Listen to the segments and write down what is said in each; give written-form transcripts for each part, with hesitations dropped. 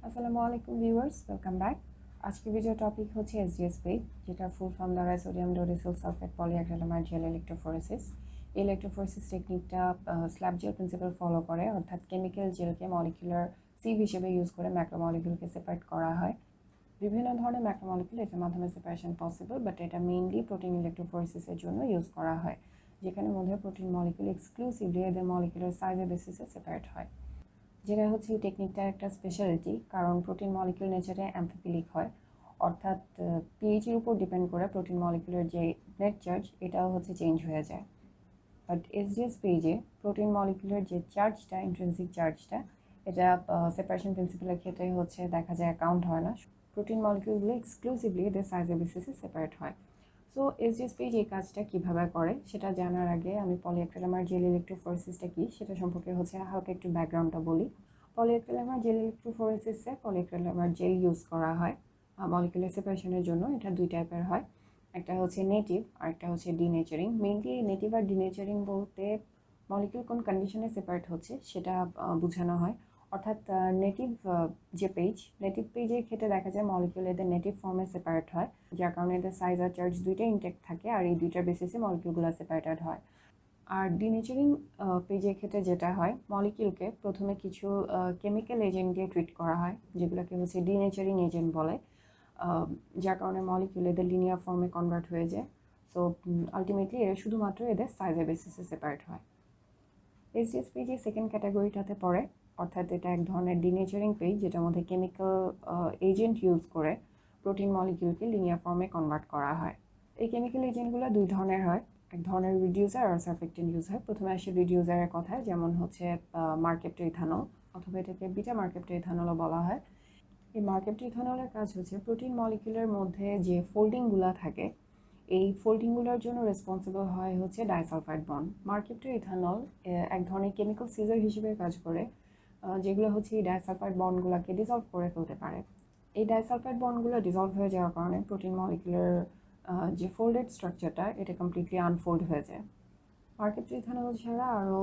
আসসালামু আলাইকুম viewers, welcome back. আজকের ভিডিও টপিক হচ্ছে SDS পেজ, যেটা ফুল ফর্ম দাঁড়ায় sodium dodecyl sulphate polyacrylamide gel electrophoresis. এই ইলেক্ট্রোফোরেসিস টেকনিকটা স্ল্যাব জেল প্রিন্সিপাল ফলো করে, অর্থাৎ কেমিক্যাল জেলকে মলিকুলার সিভ হিসেবে ইউজ করে ম্যাক্রোমলিকুলকে সেপারেট করা হয়। বিভিন্ন ধরনের ম্যাক্রোমলিকুল এটার মাধ্যমে সেপারেশন পসিবল, বাট এটা মেইনলি প্রোটিন ইলেক্ট্রোফোরেসিসের জন্য ইউজ করা হয়, যেখানে মধ্যে প্রোটিন মলিকুল এক্সক্লুসিভলি এদের মলিকুলার সাইজের বেসিসে সেপারেট হয়। যেটা হচ্ছে এই টেকনিকটার একটা স্পেশালিটি, কারণ প্রোটিন মলিকিউল নেচারে অ্যাম্ফিফিলিক হয়, অর্থাৎ পিএইচের উপর ডিপেন্ড করে প্রোটিন মলিকুলের যে নেট চার্জ এটাও হচ্ছে চেঞ্জ হয়ে যায়। বাট এসডিএস পেজে প্রোটিন মলিকুলের যে চার্জটা, ইন্ট্রিনসিক চার্জটা, এটা সেপারেশন প্রিন্সিপালের ক্ষেত্রে হচ্ছে দেখা যায় কাউন্ট হয় না। প্রোটিন মলিকিউলগুলো এক্সক্লুসিভলি এদের সাইজের বেসিসে সেপারেট হয়। সো এসডিএস পেজ এই কাজটা কীভাবে করে সেটা জানার আগে আমি পলিঅ্যাক্রিলামাইড জেল ইলেক্ট্রোফোরেসিসটা কী সেটা সম্পর্কে হচ্ছে হালকা একটু ব্যাকগ্রাউন্ডটা বলি। পলিঅ্যাক্রিলামাইড জেল ইলেক্ট্রোফোরেসিসে পলিঅ্যাক্রিলামাইড জেল ইউজ করা হয় মলিকুলার সেপারেশনের জন্য। এটা দুই টাইপের হয়, একটা হচ্ছে নেটিভ আর একটা হচ্ছে ডিনেচারিং। মেইনলি নেটিভ আর ডিনেচারিং বলতে মলিকুল কোন কন্ডিশনে সেপারেট হচ্ছে সেটা বোঝানো হয়। অর্থাৎ নেটিভ পেজের ক্ষেত্রে দেখা যায় মলিকুল এদের নেটিভ ফর্মে সেপারেট হয়, যার কারণে এদের সাইজ আর চার্জ দুইটাই ইনটেক্ট থাকে, আর এই দুইটার বেসিসে মলিকুলগুলো সেপারেটেড হয়। আর ডিনেচারিং পেজের ক্ষেত্রে যেটা হয়, মলিকিউলকে প্রথমে কিছু কেমিক্যাল এজেন্ট দিয়ে ট্রিট করা হয়, যেগুলোকে হচ্ছে ডিনেচারিং এজেন্ট বলে, যার কারণে মলিকিউল এদের লিনিয়ার ফর্মে কনভার্ট হয়ে যায়। সো আলটিমেটলি এরা শুধুমাত্র এদের সাইজের বেসিসে সেপারেট হয়। এসডিএস পেজে সেকেন্ড ক্যাটাগরিটাতে পড়ে, অর্থাৎ এটা এক ধরনের ডিনেচারিং পেজ, যেটার মধ্যে কেমিক্যাল এজেন্ট ইউজ করে প্রোটিন মলিকিউলকে লিনিয়ার ফর্মে কনভার্ট করা হয়। এই কেমিক্যাল এজেন্টগুলো দুই ধরনের হয়, এক ধরনের রিডিউসার আর সারফেক্টেন্ট ইউজ হয়। প্রথমে আসে রিডিউসারের কথা, যেমন হচ্ছে মার্কেপ্টো ইথানল, অথবা এটাকে বিটা মার্কেপ্টো ইথানলও বলা হয়। এই মার্কেপ্টো ইথানলের কাজ হচ্ছে প্রোটিন মলিকুলের মধ্যে যে ফোল্ডিংগুলো থাকে, এই ফোল্ডিংগুলোর জন্য রেসপন্সিবল হয় হচ্ছে ডাইসালফাইড বন্ড। মার্কেপ্টো ইথানল এক ধরনের কেমিক্যাল সিজার হিসেবে কাজ করে, যেগুলো হচ্ছে এই ডাইসালফাইড বন্ডগুলোকে ডিসলভ করে ফেলতে পারে। এই ডাইসালফাইড বন্ডগুলো ডিসলভ হয়ে যাওয়ার কারণে প্রোটিন মলিকুলের যে ফোল্ডেড স্ট্রাকচারটা এটা কমপ্লিটলি আনফোল্ড হয়ে যায়। মার্কেপ্টো ইথানল ছাড়া আরও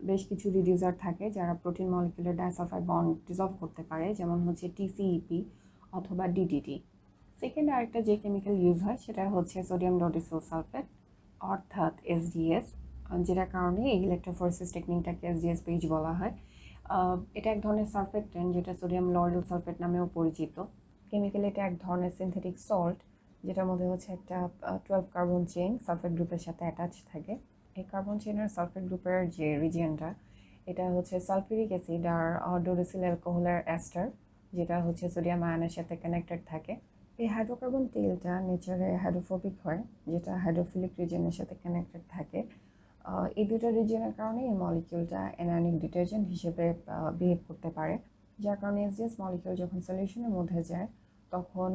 বেশ কিছু রিডিউসার থাকে যারা প্রোটিন মলিকুলের ডাইসালফাইড বন্ড ডিসলভ করতে পারে, যেমন হচ্ছে টিসিইপি অথবা ডিডিটি। সেকেন্ড আরেকটা যে কেমিক্যাল ইউজ হয় সেটা হচ্ছে সোডিয়াম ডোডিসিল সালফেট, অর্থাৎ এসডিএস, যেটার কারণে এই ইলেক্ট্রোফোরেসিস টেকনিকটাকে এসডিএস পেজ বলা হয়। এটা এক ধরনের সালফেক্টেন্ট যেটা সোডিয়াম লরেল সালফেট নামেও পরিচিত। কেমিক্যালি এটা এক ধরনের সিনথেটিক সল্ট, যেটার মধ্যে হচ্ছে একটা 12 কার্বন চেইন সালফেট গ্রুপের সাথে অ্যাটাচ থাকে। এই কার্বন চেইনের সালফেট গ্রুপের যে রিজিয়নটা, এটা হচ্ছে সালফিউরিক অ্যাসিড আর ডোডিসিল অ্যালকোহলের অ্যাস্টার, যেটা হচ্ছে সোডিয়াম আয়নের সাথে কানেক্টেড থাকে। এই হাইড্রোকার্বন তেলটা নেচারে হাইড্রোফোবিক হয়, যেটা হাইড্রোফিলিক রিজিয়নের সাথে কানেক্টেড থাকে। এই দুটো রিজিয়নের কারণে এই মলিকিউলটা অ্যানায়নিক ডিটারজেন্ট হিসেবে বিহেভ করতে পারে, যার কারণে এসডিএস মলিকিউল যখন সলিউশনের মধ্যে যায় তখন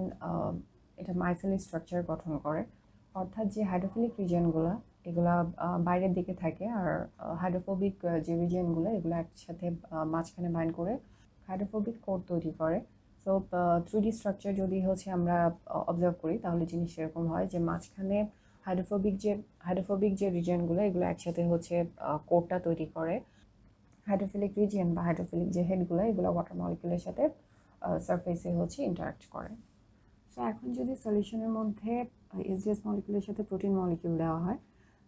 এটা মাইসেলি স্ট্রাকচার গঠন করে। অর্থাৎ যে হাইড্রোফিলিক রিজিয়নগুলো এগুলা বাইরের দিকে থাকে, আর হাইড্রোফোবিক যে রিজিয়নগুলো এগুলো একসাথে মাঝখানে বাইন্ড করে হাইড্রোফোবিক কোর তৈরি করে। সো 3D স্ট্রাকচার যদি হচ্ছে আমরা অবজার্ভ করি তাহলে জিনিস এরকম হয় যে মাঝখানে হাইড্রোফোবিক যে রিজিয়নগুলো এগুলো একসাথে হচ্ছে কোরটা তৈরি করে। হাইড্রোফিলিক রিজিয়ন বা হাইড্রোফিলিক যে হেডগুলো এগুলো ওয়াটার মলিকুলের সাথে সারফেসে হচ্ছে ইন্টারাক্ট করে। সো এখন যদি সলিউশনের মধ্যে এসডিএস মলিকুলের সাথে প্রোটিন মলিকিউল দেওয়া হয়,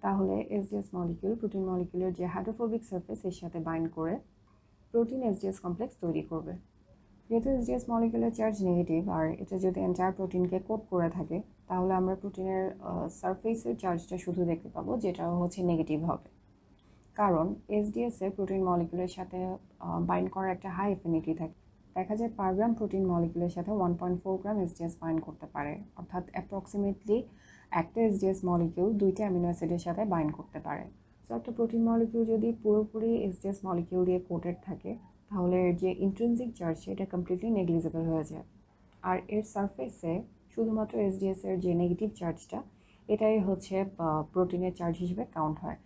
তাহলে এসডিএস মলিকিউল প্রোটিন মলিকুলের যে হাইড্রোফোবিক সারফেস এর সাথে বাইন্ড করে প্রোটিন এসডিএস কমপ্লেক্স তৈরি করবে। যেহেতু এসডিএস মলিকুলার চার্জ নেগেটিভ আর এটা যদি এন্টায়ার প্রোটিনকে কোট করে থাকে, তাহলে আমরা প্রোটিনের সারফেসের চার্জটা শুধু দেখতে পাবো, যেটা হচ্ছে নেগেটিভ হবে। কারণ এসডিএসে প্রোটিন মলিকুলের সাথে বাইন্ড করার একটা হাই অ্যাফিনিটি থাকে। দেখা যায় পার গ্রাম প্রোটিন মলিকুলের সাথে 1.4 গ্রাম এসডিএস বাইন্ড করতে পারে, অর্থাৎ অ্যাপ্রক্সিমেটলি একটা এসডিএস মলিকিউল 2টা অ্যামিনো অ্যাসিডের সাথে বাইন্ড করতে পারে। সো একটা প্রোটিন মলিকিউল যদি পুরোপুরি এসডিএস মলিকিউল দিয়ে কোটেড থাকে, তাহলে এর যে ইন্ট্রিনসিক চার্জ সেটা কমপ্লিটলি নেগলিজেবল হয়ে যায়, আর এর সারফেসে শুধুমাত্র এসডিএস এর যে নেগেটিভ চার্জটা এটাই হচ্ছে প্রোটিনের চার্জ হিসেবে কাউন্ট হয়।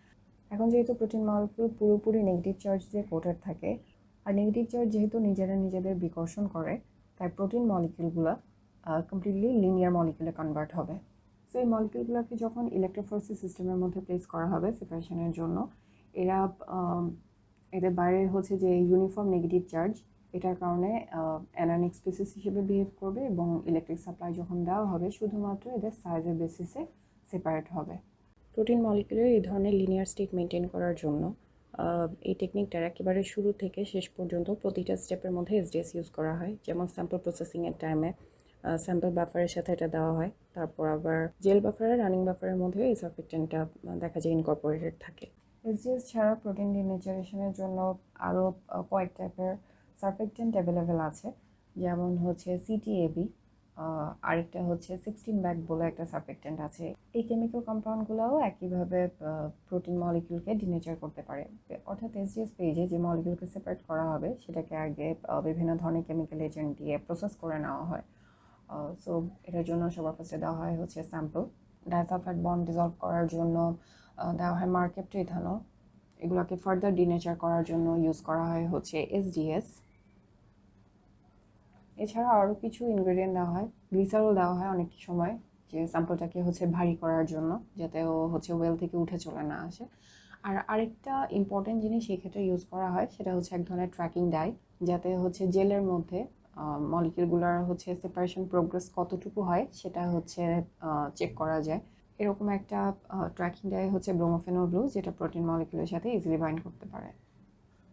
এখন যেহেতু প্রোটিন মলিকিউল পুরোপুরি নেগেটিভ চার্জ দিয়ে কোটেড থাকে, আর নেগেটিভ চার্জ যেহেতু নিজেদের বিকর্ষণ করে, তাই প্রোটিন মলিকিউলগুলো কমপ্লিটলি লিনিয়ার মলিকিউলে কনভার্ট হবে। সো এই মলিকিউলগুলোকে যখন ইলেকট্রোফোরেসিস সিস্টেমের মধ্যে প্লেস করা হবে সেপারেশনের জন্য, এরা এদের বাইরে হচ্ছে যে ইউনিফর্ম নেগেটিভ চার্জ এটার কারণে অ্যানায়নিক স্পিসিস হিসেবে বিহেভ করবে এবং ইলেকট্রিক সাপ্লাই যখন দেওয়া হবে শুধুমাত্র এদের সাইজের বেসিসে সেপারেট হবে। প্রোটিন মলিকিউলের এই ধরনের লিনিয়ার স্টেট মেনটেন করার জন্য এই টেকনিকটার একেবারে শুরু থেকে শেষ পর্যন্ত প্রতিটা স্টেপের মধ্যে এসডিএস ইউজ করা হয়। যেমন স্যাম্পল প্রসেসিংয়ের টাইমে স্যাম্পল বাফারের সাথে এটা দেওয়া হয়, তারপর আবার জেল বাফার আর রানিং বাফারের মধ্যেও এই সার্ফেক্টেন্টটা দেখা যায় ইনকর্পোরেটেড থাকে। এসডিএস ছাড়া প্রোটিন ডিনেচারেশনের জন্য আরও কয়েক টাইপের সার্ফেক্টেন্ট অ্যাভেলেবেল আছে, যেমন হচ্ছে সিটিএবি, আরেকটা হচ্ছে 16 ব্যাক বলে একটা সার্ফেক্টেন্ট আছে। এই কেমিক্যাল কম্পাউন্ডগুলোও একইভাবে প্রোটিন মলিকিউলকে ডিনেচার করতে পারে। অর্থাৎ এসডিএস পেজে যে মলিকিউলকে সেপারেট করা হবে সেটাকে আগে বিভিন্ন ধরনের কেমিক্যাল এজেন্ট দিয়ে প্রসেস করে নেওয়া হয়। সো এটার জন্য সবার ফার্স্টে দেওয়া হয় হচ্ছে স্যাম্পল। ডাইসালফাইড বন্ড ডিজলভ করার জন্য দেওয়া হয় মার্কেপ্টো ইথানল। এগুলোকে ফার্দার ডিনেচার করার জন্য ইউজ করা হয় হচ্ছে এসডিএস। এছাড়া আরও কিছু ইনগ্রেডিয়েন্ট দেওয়া হয়, গ্লিসারল দেওয়া হয় অনেক সময়, যে স্যাম্পলটাকে হচ্ছে ভারী করার জন্য, যাতে ও হচ্ছে ওয়েল থেকে উঠে চলে না আসে। আর আরেকটা ইম্পর্টেন্ট জিনিস এই ক্ষেত্রে ইউজ করা হয়, সেটা হচ্ছে এক ধরনের ট্র্যাকিং ডাই, যাতে হচ্ছে জেলের মধ্যে মলিকিউলগুলোর হচ্ছে সেপারেশন প্রোগ্রেস কতটুকু হয় সেটা হচ্ছে চেক করা যায়। এরকম একটা ট্র্যাকিং ডাই হচ্ছে ব্রোমোফেনল ব্লু, যেটা প্রোটিন মলিকিউলের সাথে ইজিলি বাইন্ড করতে পারে।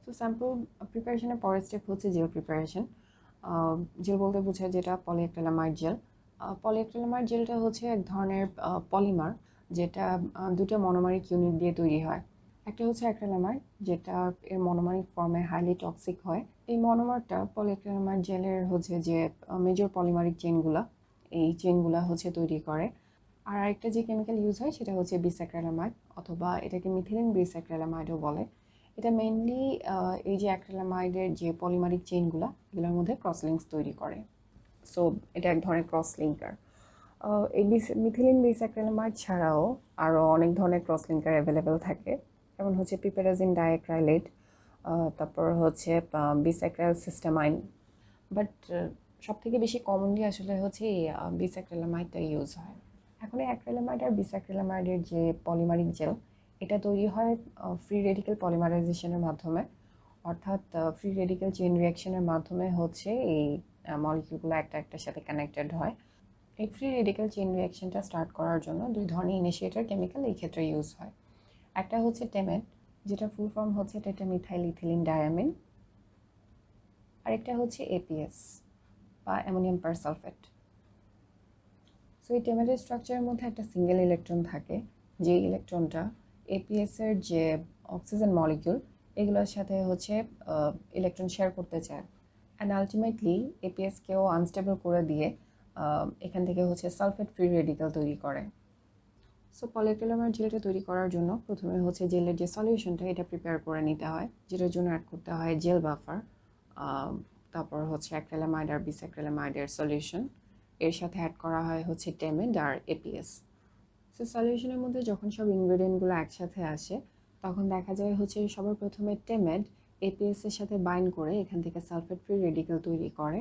তো স্যাম্পল প্রিপারেশনের পরের স্টেপ হচ্ছে জেল প্রিপারেশন। জেল বলতে বোঝায় যেটা পলিঅ্যাক্রিলামাইড জেল। পলিঅ্যাক্রিলামাইড জেলটা হচ্ছে এক ধরনের পলিমার, যেটা দুটো মনোমারিক ইউনিট দিয়ে তৈরি হয়। একটা হচ্ছে অ্যাক্রিলামাইড, যেটা এর মনোমারিক ফর্মে হাইলি টক্সিক হয়। এই মনোমারটা পলিঅ্যাক্রিলামাইড জেলের হচ্ছে যে মেজর পলিমারিক চেনগুলা, এই চেনগুলা হচ্ছে তৈরি করে। আর আরেকটা যে কেমিক্যাল ইউজ হয় সেটা হচ্ছে বিসঅ্যাক্রিলামাইড, অথবা এটাকে মিথিলিন বিসঅ্যাক্রিলামাইডও বলে। এটা মেইনলি এই যে অ্যাক্রিলামাইডের যে পলিমারিক চেইনগুলো, এগুলোর মধ্যে ক্রস লিঙ্কস তৈরি করে। সো এটা এক ধরনের ক্রস লিঙ্কার। এই মিথিলিন বিসঅ্যাক্রিলামাইড ছাড়াও আরও অনেক ধরনের ক্রস লিঙ্কার অ্যাভেলেবেল থাকে, যেমন হচ্ছে পিপেরাজিন ডাইঅ্যাক্রাইলেট, তারপর হচ্ছে বিসঅ্যাক্রাইল সিস্টেমাইন। বাট সবথেকে বেশি কমনলি আসলে হচ্ছে এই বিসঅ্যাক্রিলামাইডটা ইউজ হয়। এখন এই অ্যাক্রিলামাইড আর বিসঅ্যাক্রিলামাইডের যে পলিমারিক জেল, এটা তৈরি হয় ফ্রি রেডিক্যাল পলিমারাইজেশনের মাধ্যমে। অর্থাৎ ফ্রি রেডিক্যাল চেইন রিয়াকশনের মাধ্যমে হচ্ছে এই মলিকিউলগুলো একটার সাথে কানেক্টেড হয়। এই ফ্রি রেডিক্যাল চেইন রিয়াকশনটা স্টার্ট করার জন্য দুই ধরনের ইনিশিয়েটর কেমিক্যাল এই ক্ষেত্রে ইউজ হয়। একটা হচ্ছে টেমেট, যেটা ফুল ফর্ম হচ্ছে টেট্রামিথাইল ইথিলিন ডায়ামিন। আরেকটা হচ্ছে এপিএস বা অ্যামোনিয়াম পারসালফেট। সো এই টেমেটের স্ট্রাকচারের মধ্যে একটা সিঙ্গেল ইলেকট্রন থাকে, যে ইলেকট্রনটা এপিএসের যে অক্সিজেন মলিকিউল এগুলোর সাথে হচ্ছে ইলেকট্রন শেয়ার করতে চায়। অ্যান্ড আলটিমেটলি এপিএসকেও আনস্টেবল করে দিয়ে এখান থেকে হচ্ছে সালফেট ফ্রি রেডিক্যাল তৈরি করে। সো পলিঅ্যাক্রিলামাইড জেলটা তৈরি করার জন্য প্রথমে হচ্ছে জেলের যে সলিউশনটা এটা প্রিপেয়ার করে নিতে হয়, যেটার জন্য অ্যাড করতে হয় জেল বাফার, তারপর হচ্ছে অ্যাক্রিলামাইড আর বিসঅ্যাক্রিলামাইডের সলিউশন, এর সাথে অ্যাড করা হয় হচ্ছে টেমেড আর এপিএস। সো সলিউশনের মধ্যে যখন সব ইনগ্রেডিয়েন্টগুলো একসাথে আসে তখন দেখা যায় হচ্ছে সবার প্রথমে টেমেড এপিএস এর সাথে বাইন্ড করে এখান থেকে সালফেট ফ্রি রেডিক্যাল তৈরি করে।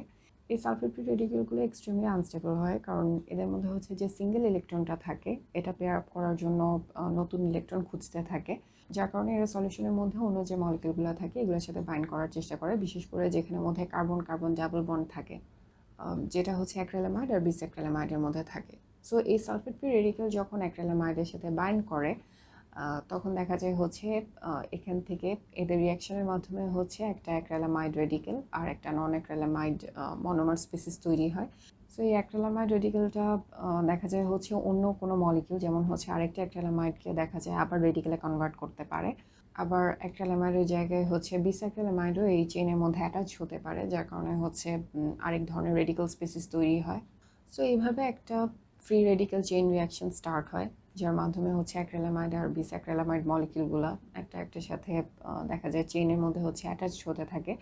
এই সালফেট ফ্রি রেডিক্যালগুলো এক্সট্রিমলি আনস্টেবল হয়, কারণ এদের মধ্যে হচ্ছে যে সিঙ্গেল ইলেকট্রনটা থাকে এটা পেয়ার আপ করার জন্য নতুন ইলেকট্রন খুঁজতে থাকে, যার কারণে এরা সলিউশনের মধ্যে অন্য যে মলিকিউলগুলো থাকে এগুলোর সাথে বাইন্ড করার চেষ্টা করে, বিশেষ করে যেখানে মধ্যে কার্বন কার্বন ডাবল বন্ড থাকে, যেটা হচ্ছে অ্যাক্রিলামাইড আর বিসঅ্যাক্রিলামাইডের মধ্যে থাকে। সো এই সালফেট ফ্রি রেডিক্যাল যখন অ্যাক্রিলামাইডের সাথে বাইন্ড করে তখন দেখা যায় হচ্ছে এখান থেকে এদের রিয়াকশনের মাধ্যমে হচ্ছে একটা অ্যাক্রিলামাইড রেডিক্যাল আর একটা নন অ্যাক্রিলামাইড মনোমার স্পিসিস তৈরি হয়। সো এই অ্যাক্রিলামাইড রেডিক্যালটা দেখা যায় হচ্ছে অন্য কোনো মলিকিউল, যেমন হচ্ছে আরেকটা অ্যাক্রিলামাইডকে দেখা যায় আবার রেডিক্যালে কনভার্ট করতে পারে। আবার অ্যাক্রিলামাইডের জায়গায় হচ্ছে বিসঅ্যাক্রিলামাইডও এই চেইনের মধ্যে অ্যাটাচ হতে পারে, যার কারণে হচ্ছে আরেক ধরনের রেডিক্যাল স্পিসিস তৈরি হয়। সো এইভাবে একটা free radical chain reaction start হয়, যার মাধ্যমে হচ্ছে অ্যাক্রিলামাইড আর বিসঅ্যাক্রিলামাইড মলিকিউলগুলো একটার সাথে দেখা যায় চেইনের মধ্যে হচ্ছে অ্যাটাচ হতে থাকে।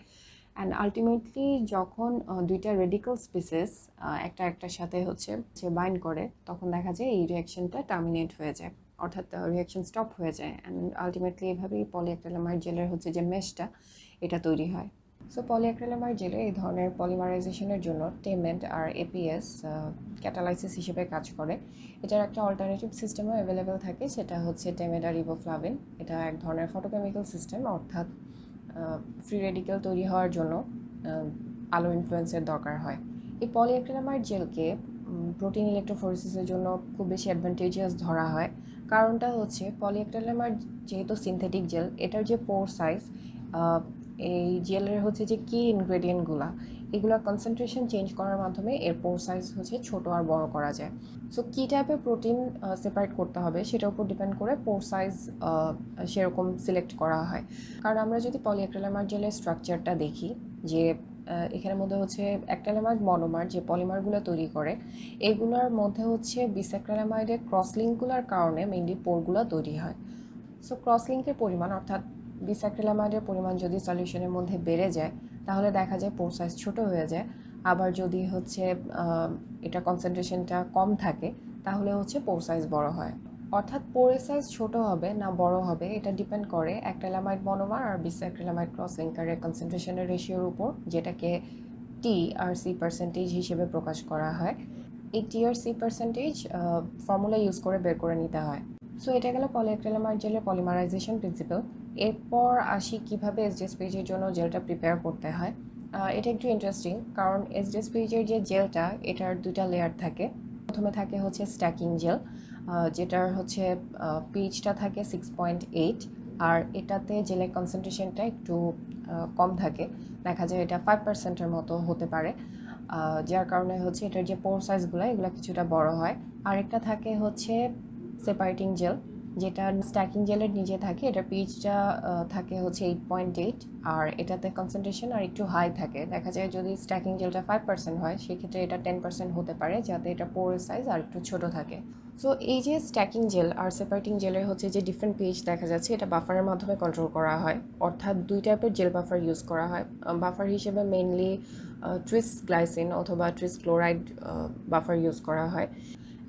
অ্যান্ড আলটিমেটলি যখন দুইটা রেডিক্যাল স্পিসিস একটার সাথে হচ্ছে বাইন্ড করে তখন দেখা যায় এই রিয়াকশনটা টার্মিনেট হয়ে যায়, অর্থাৎ রিয়াকশন স্টপ হয়ে যায়। অ্যান্ড আলটিমেটলি এভাবেই পলিঅ্যাক্রিলামাইড জেলের হচ্ছে যে মেশটা এটা তৈরি হয়। সো পলিঅ্যাক্রিলামাইড জেলে এই ধরনের পলিমারাইজেশনের জন্য টেমেড আর এপিএস ক্যাটালাইসিস হিসেবে কাজ করে। এটার একটা অল্টারনেটিভ সিস্টেমও অ্যাভেলেবেল থাকে, সেটা হচ্ছে টেমেড আর রিবোফ্লাভিন। এটা এক ধরনের ফটোকেমিক্যাল সিস্টেম, অর্থাৎ ফ্রি রেডিক্যাল তৈরি হওয়ার জন্য আলোর ইনফ্লুয়েন্সের দরকার হয়। এই পলিঅ্যাক্রিলামাইড জেলকে প্রোটিন ইলেকট্রোফোরেসিসের জন্য খুব বেশি অ্যাডভান্টেজিয়াস ধরা হয়। কারণটা হচ্ছে পলিঅ্যাক্রিলামাইড যেহেতু সিনথেটিক জেল, এটার যে পোর সাইজ, এই জেলের হচ্ছে যে কি ইনগ্রেডিয়েন্টগুলা, এগুলো কনসেন্ট্রেশন চেঞ্জ করার মাধ্যমে এর পোর সাইজ হচ্ছে ছোট আর বড় করা যায়। সো কী টাইপের প্রোটিন সেপারেট করতে হবে সেটার উপর ডিপেন্ড করে পোর সাইজ সেরকম সিলেক্ট করা হয়। কারণ আমরা যদি পলিঅ্যাক্রিলামাইড জেলের স্ট্রাকচারটা দেখি, যে এখানের মধ্যে হচ্ছে অ্যাক্রিলামাইড মনোমার যে পলিমারগুলো তৈরি করে, এগুলোর মধ্যে হচ্ছে বিসঅ্যাক্রিলামাইডের ক্রস লিঙ্কগুলোর কারণে মেইনলি পোরগুলো তৈরি হয়। সো ক্রস লিঙ্কের পরিমাণ অর্থাৎ বিসঅ্যাক্রিলামাইডের পরিমাণ যদি সলিউশনের মধ্যে বেড়ে যায় তাহলে দেখা যায় পোর সাইজ ছোটো হয়ে যায়। আবার যদি হচ্ছে এটা কনসেন্ট্রেশনটা কম থাকে তাহলে হচ্ছে পোর সাইজ বড় হয়। অর্থাৎ পোরের সাইজ ছোট হবে না বড় হবে এটা ডিপেন্ড করে অ্যাক্রিলামাইড মনোমার আর বিসঅ্যাক্রিলামাইড ক্রস লিঙ্কারের কনসেন্ট্রেশনের রেশিওর উপর, যেটাকে টি আর সি পার্সেন্টেজ হিসেবে প্রকাশ করা হয়। এই টি আর সি পার্সেন্টেজ ফর্মুলা ইউজ করে বের করে নিতে হয়। সো এটা গেল পলিঅ্যাক্রিলামাইড জেলের পলিমারাইজেশন প্রিন্সিপাল। এরপর আসি কীভাবে SDS-PAGEর জন্য জেলটা প্রিপেয়ার করতে হয়। এটা একটু ইন্টারেস্টিং, কারণ SDS-PAGEর যে জেলটা, এটার দুটা লেয়ার থাকে। প্রথমে থাকে হচ্ছে স্ট্যাকিং জেল, যেটার হচ্ছে পিএইচটা থাকে 6.8, আর এটাতে জেলের কনসেন্ট্রেশনটা একটু কম থাকে, দেখা যায় এটা 5%-এর মতো হতে পারে, যার কারণে হচ্ছে এটার যে পোর সাইজগুলো এগুলো কিছুটা বড় হয়। আরেকটা থাকে হচ্ছে সেপারেটিং জেল, যেটা স্ট্যাকিং জেলের নিচে থাকে, এটার পিএইচটা থাকে হচ্ছে 8.8, আর এটাতে কনসেন্ট্রেশন আর একটু হাই থাকে, দেখা যায় যদি স্ট্যাকিং জেলটা 5% হয় সেক্ষেত্রে এটা 10% হতে পারে, যাতে এটা পোরের সাইজ আর একটু ছোটো থাকে। সো এই যে স্ট্যাকিং জেল আর সেপারেটিং জেলের হচ্ছে যে ডিফারেন্ট পিএইচ দেখা যাচ্ছে, এটা বাফারের মাধ্যমে কন্ট্রোল করা হয়, অর্থাৎ দুই টাইপের জেল বাফার ইউজ করা হয়। বাফার হিসেবে মেইনলি ট্রিস গ্লাইসিন অথবা ট্রিস ক্লোরাইড বাফার ইউজ করা হয়।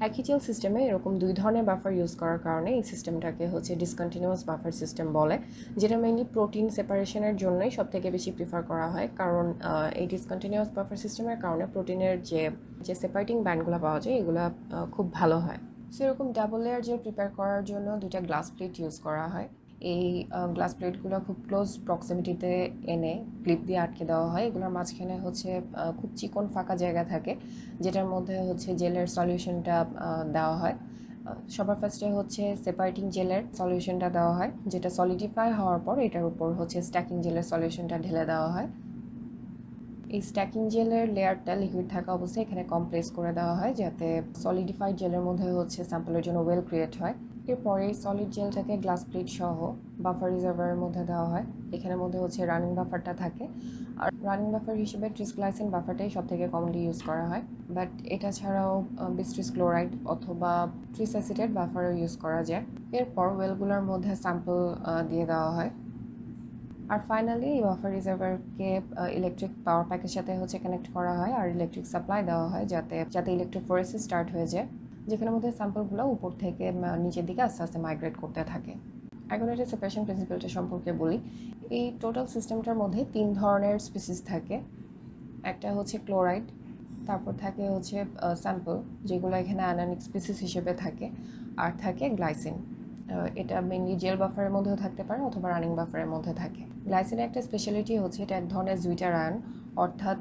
একই জেল সিস্টেমে এরকম দুই ধরনের বাফার ইউজ করার কারণে এই সিস্টেমটাকে হচ্ছে ডিসকন্টিনিউয়াস বাফার সিস্টেম বলে, যেটা মেইনলি প্রোটিন সেপারেশনের জন্যই সবথেকে বেশি প্রিফার করা হয়। কারণ এই ডিসকন্টিনিউয়াস বাফার সিস্টেমের কারণে প্রোটিনের যে সেপারেটিং ব্যান্ডগুলো পাওয়া যায় এগুলো খুব ভালো হয়। সেরকম ডাবল লেয়ার জেল প্রিপেয়ার করার জন্য দুইটা গ্লাস প্লেট ইউজ করা হয়। এই গ্লাস প্লেটগুলো খুব ক্লোজ প্রক্সিমিটিতে এনে ক্লিপ দিয়ে আটকে দেওয়া হয়। এগুলোর মাঝখানে হচ্ছে খুব চিকন ফাঁকা জায়গা থাকে, যেটার মধ্যে হচ্ছে জেলের সলিউশনটা দেওয়া হয়। সবার ফার্স্টে হচ্ছে সেপারেটিং জেলের সলিউশনটা দেওয়া হয়, যেটা সলিডিফাই হওয়ার পর এটার উপর হচ্ছে স্ট্যাকিং জেলের সলিউশনটা ঢেলে দেওয়া হয়। এই স্ট্যাকিং জেলের লেয়ারটা লিকুইড থাকা অবস্থায় এখানে কমপ্রেস করে দেওয়া হয়, যাতে সলিডিফাইড জেলের মধ্যে হচ্ছে স্যাম্পলের জন্য ওয়েল ক্রিয়েট হয়। এরপরে সলিড জেলটাকে গ্লাস প্লেট সহ বাফার রিজার্ভারের মধ্যে দেওয়া হয়। এখানের মধ্যে হচ্ছে রানিং বাফারটা থাকে, আর রানিং বাফার হিসেবে ট্রিসগ্লাইসিন বাফারটাই সব থেকে কমনলি ইউজ করা হয়, বাট এটা ছাড়াও বিস্ট্রিস ক্লোরাইড অথবা ট্রিস অ্যাসিটেট বাফারও ইউজ করা যায়। এরপর ওয়েলগুলোর মধ্যে স্যাম্পল দিয়ে দেওয়া হয়। আর ফাইনালি এই বাফার রিজার্ভারকে ইলেকট্রিক পাওয়ার প্যাকের সাথে হচ্ছে কানেক্ট করা হয় আর ইলেকট্রিক সাপ্লাই দেওয়া হয়, যাতে ইলেকট্রোফোরেসিস স্টার্ট হয়ে যায়, যেখানের মধ্যে স্যাম্পলগুলো উপর থেকে নিচের দিকে আস্তে আস্তে মাইগ্রেট করতে থাকে। এখন এটা সেপারেশন প্রিন্সিপালটা সম্পর্কে বলি। এই টোটাল সিস্টেমটার মধ্যে 3 ধরনের স্পিসিস থাকে। একটা হচ্ছে ক্লোরাইড, তারপর থাকে হচ্ছে স্যাম্পল, যেগুলো এখানে অ্যানানিক স্পিসিস হিসেবে থাকে, আর থাকে গ্লাইসিন। এটা মেইনলি জেল বাফারের মধ্যেও থাকতে পারে অথবা রানিং বাফারের মধ্যে থাকে। গ্লাইসিনের একটা স্পেশালিটি হচ্ছে এটা এক ধরনের জুইটার আয়ন, অর্থাৎ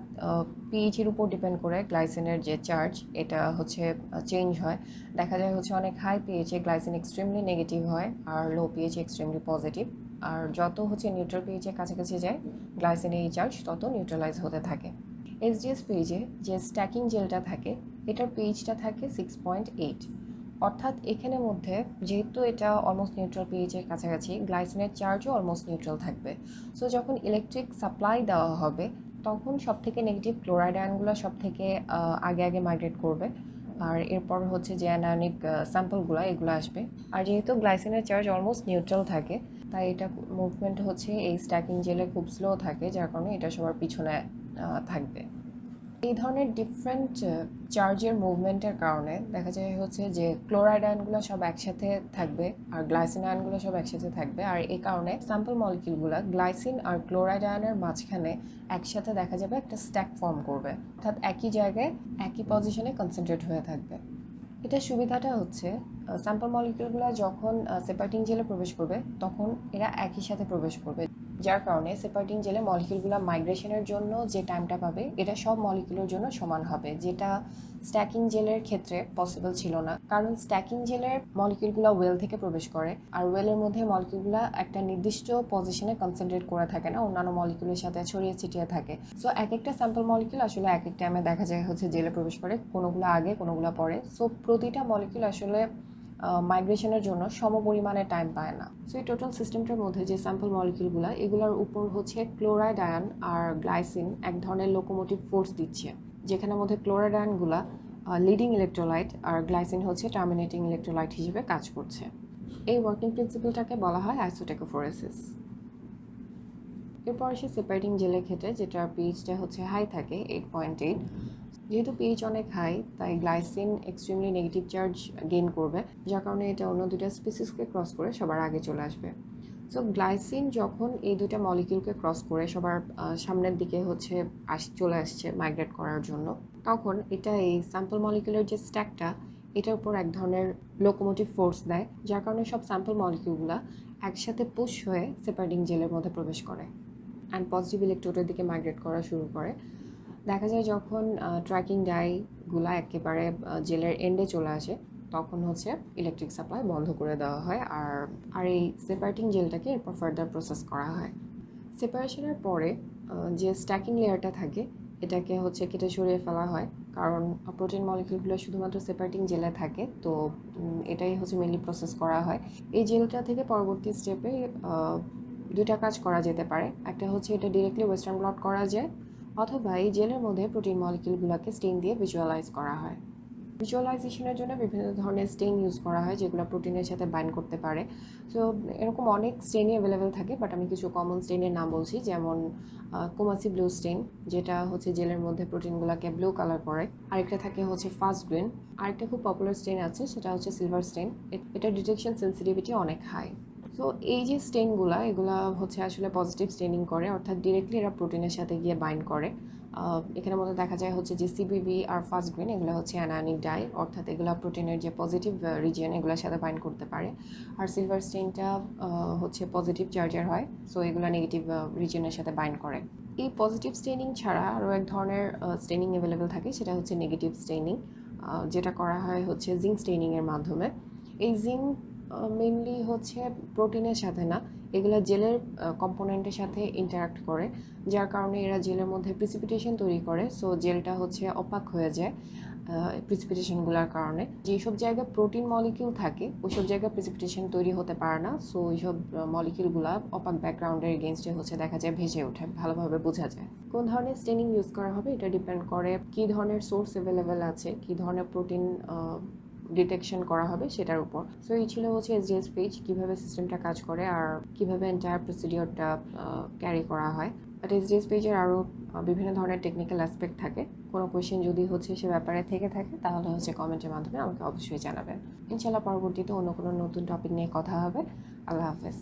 পিএইচের উপর ডিপেন্ড করে গ্লাইসিনের যে চার্জ এটা হচ্ছে চেঞ্জ হয়। দেখা যায় হচ্ছে অনেক হাই পিএইচে গ্লাইসিন এক্সট্রিমলি নেগেটিভ হয় আর লো পিএইচে এক্সট্রিমলি পজিটিভ, আর যত হচ্ছে নিউট্রাল পিএইচের কাছাকাছি যায় গ্লাইসিনের এই চার্জ তত নিউট্রালাইজ হতে থাকে। SDS-PAGE যে স্ট্যাকিং জেলটা থাকে এটার পিএইচটা থাকে 6.8, অর্থাৎ এখানের মধ্যে যেহেতু এটা অলমোস্ট নিউট্রাল পিএইচের কাছাকাছি, গ্লাইসিনের চার্জও অলমোস্ট নিউট্রাল থাকবে। সো যখন ইলেকট্রিক সাপ্লাই দেওয়া হবে তখন সব থেকে নেগেটিভ ক্লোরাইড আয়নগুলো সব থেকে আগে মাইগ্রেট করবে, আর এরপর হচ্ছে যে অ্যানায়নিক স্যাম্পলগুলো এগুলো আসবে। আর যেহেতু গ্লাইসিনের চার্জ অলমোস্ট নিউট্রাল থাকে তাই এটা মুভমেন্ট হচ্ছে এই স্ট্যাকিং জেলে খুব স্লো থাকে, যার কারণে এটা সবার পিছনে থাকবে। এই ধরনের ডিফারেন্ট চার্জের মুভমেন্টের কারণে দেখা যায় হচ্ছে যে ক্লোরাইড আয়নগুলো সব একসাথে থাকবে আর গ্লাইসিন আয়নগুলো সব একসাথে থাকবে, আর এই কারণে স্যাম্পল মলিকিউলগুলো গ্লাইসিন আর ক্লোরাইড আয়নের মাঝখানে একসাথে দেখা যাবে একটা স্ট্যাক ফর্ম করবে, অর্থাৎ একই জায়গায় একই পজিশনে কনসেন্ট্রেট হয়ে থাকবে। এটার সুবিধাটা হচ্ছে স্যাম্পল মলিকিউলগুলো যখন সেপারেটিং জেলে প্রবেশ করবে তখন এরা একই সাথে প্রবেশ করবে, যার কারণে সেপারেটিং জেলে মলিকিউলগুলো মাইগ্রেশনের জন্য যে টাইমটা পাবে এটা সব মলিকিউলের জন্য সমান হবে, যেটা স্ট্যাকিং জেলের ক্ষেত্রে পসিবল ছিল না। কারণ স্ট্যাকিং জেলের মলিকিউলগুলো ওয়েল থেকে প্রবেশ করে, আর ওয়েলের মধ্যে মলিকিউলগুলো একটা নির্দিষ্ট পজিশনে কনসেন্ট্রেট করে থাকে না, অন্যান্য মলিকিউলের সাথে ছড়িয়ে ছিটিয়ে থাকে। সো এক একটা স্যাম্পল মলিকিউল আসলে এক এক টাইমে দেখা যায় জেলে প্রবেশ করে, কোনোগুলো আগে কোনোগুলো পরে। সো প্রতিটা মলিকিউল আসলে মাইগ্রেশনের জন্য সমপরিমাণে টাইম পায় না। সো এই টোটাল সিস্টেমটার মধ্যে যে স্যাম্পল মলিকিউলগুলো, এগুলোর উপর ক্লোরাইড আয়ন আর গ্লাইসিন এক ধরনের লোকোমোটিভ ফোর্স দিচ্ছে, যেখানের মধ্যে ক্লোরাইড আয়নগুলো লিডিং ইলেকট্রোলাইট আর গ্লাইসিন টার্মিনেটিং ইলেকট্রোলাইট হিসেবে কাজ করছে। এই ওয়ার্কিং প্রিন্সিপালটাকে বলা হয় আইসোটেকোফোরেসিস। এরপর আসে সেপারেটিং জেলের ক্ষেত্রে, যেটার পিএইচটা হাই থাকে 8.8। যেহেতু পিএইচ অনেক হাই, তাই glycine extremely negative charge gain করবে, যার কারণে এটা অন্য দুইটা স্পিসিসকে ক্রস করে সবার আগে চলে আসবে। সো গ্লাইসিন যখন এই দুইটা মলিকিউলকে ক্রস করে সবার সামনের দিকে চলে আসছে মাইগ্রেট করার জন্য, তখন এটা এই স্যাম্পল মলিকিউলের যে স্ট্যাকটা, এটার উপর এক ধরনের লোকোমোটিভ ফোর্স দেয়, যার কারণে সব স্যাম্পল মলিকিউলগুলো একসাথে পুশ হয়ে সেপারেটিং জেলের মধ্যে প্রবেশ করে অ্যান্ড পজিটিভ ইলেকট্রোডের দিকে মাইগ্রেট করা শুরু করে। দেখা যায় যখন ট্র্যাকিং ডাইগুলা একেবারে জেলের এন্ডে চলে আসে, তখন ইলেকট্রিক সাপ্লাই বন্ধ করে দেওয়া হয়, আর এই সেপারেটিং জেলটাকে এরপর ফার্দার প্রসেস করা হয়। সেপারেশনের পরে যে স্ট্যাকিং লেয়ারটা থাকে, এটাকে কেটে সরিয়ে ফেলা হয়, কারণ প্রোটিন মলিকিউলগুলো শুধুমাত্র সেপারেটিং জেলে থাকে, তো এটাই মেনলি প্রসেস করা হয়। এই জেলটা থেকে পরবর্তী স্টেপে দুইটা কাজ করা যেতে পারে। একটা এটা ডিরেক্টলি ওয়েস্টার্ন ব্লট করা যায়, অথবা এই জেলের মধ্যে প্রোটিন মলিকিউলগুলোকে স্টেইন দিয়ে ভিজুয়ালাইজ করা হয়। ভিজুয়ালাইজেশনের জন্য বিভিন্ন ধরনের স্টেইন ইউজ করা হয়, যেগুলো প্রোটিনের সাথে বাইন্ড করতে পারে। সো এরকম অনেক স্টেইনই অ্যাভেলেবেল থাকে, বাট আমি কিছু কমন স্টেইনের নাম বলছি, যেমন কুমাসি ব্লু স্টেইন, যেটা জেলের মধ্যে প্রোটিনগুলোকে ব্লু কালার করে। আরেকটা থাকে ফাস্ট গ্রিন। আরেকটা খুব পপুলার স্টেইন আছে, সেটা সিলভার স্টেইন। এটা ডিটেকশন সেন্সিটিভিটি অনেক হাই। সো এই যে স্টেইনগুলো, এগুলা আসলে পজিটিভ স্টেইনিং করে, অর্থাৎ ডিরেক্টলি এরা প্রোটিনের সাথে গিয়ে বাইন্ড করে। এখানের মধ্যে দেখা যায় যে সিবিবি আর ফাস্ট গ্রিন, এগুলো অ্যানায়নিক ডাই, অর্থাৎ এগুলো প্রোটিনের যে পজিটিভ রিজিয়ন, এগুলোর সাথে বাইন্ড করতে পারে। আর সিলভার স্টেইনটা পজিটিভ চার্জার হয়, সো এগুলো নেগেটিভ রিজিয়নের সাথে বাইন্ড করে। এই পজিটিভ স্টেইনিং ছাড়া আরও এক ধরনের স্টেইনিং অ্যাভেলেবেল থাকে, সেটা নেগেটিভ স্টেইনিং, যেটা করা হয় জিঙ্ক স্টেইনিংয়ের মাধ্যমে। এই জিঙ্ক মেনলি প্রোটিনের সাথে না, এগুলো জেলের কম্পোনেন্টের সাথে ইন্টারাক্ট করে, যার কারণে এরা জেলের মধ্যে প্রিসিপিটেশন তৈরি করে। সো জেলটা অপাক হয়ে যায় প্রিসিপিটেশনগুলোর কারণে। যেসব জায়গায় প্রোটিন মলিকিউল থাকে, ওইসব জায়গায় প্রিসিপিটেশন তৈরি হতে পারে না, সো ওইসব মলিকিউলগুলো অপাক ব্যাকগ্রাউন্ডের এগেনস্টে দেখা যায় ভেসে ওঠে, ভালোভাবে বোঝা যায়। কোন ধরনের স্টেনিং ইউজ করা হবে এটা ডিপেন্ড করে কী ধরনের সোর্স অ্যাভেলেবেল আছে, কী ধরনের প্রোটিন ডিটেকশন করা হবে সেটার উপর। সো এই ছিল SDS-PAGE, কীভাবে সিস্টেমটা কাজ করে আর কীভাবে এন্টায়ার প্রসিডিওরটা ক্যারি করা হয়। বাট SDS-PAGEর আরও বিভিন্ন ধরনের টেকনিক্যাল অ্যাসপেক্ট থাকে। কোনো কোয়েশ্চেন যদি সে ব্যাপারে থেকে থাকে, তাহলে কমেন্টের মাধ্যমে আমাকে অবশ্যই জানাবেন। ইনশাল্লাহ পরবর্তীতে অন্য কোনো নতুন টপিক নিয়ে কথা হবে। আল্লাহ হাফেজ।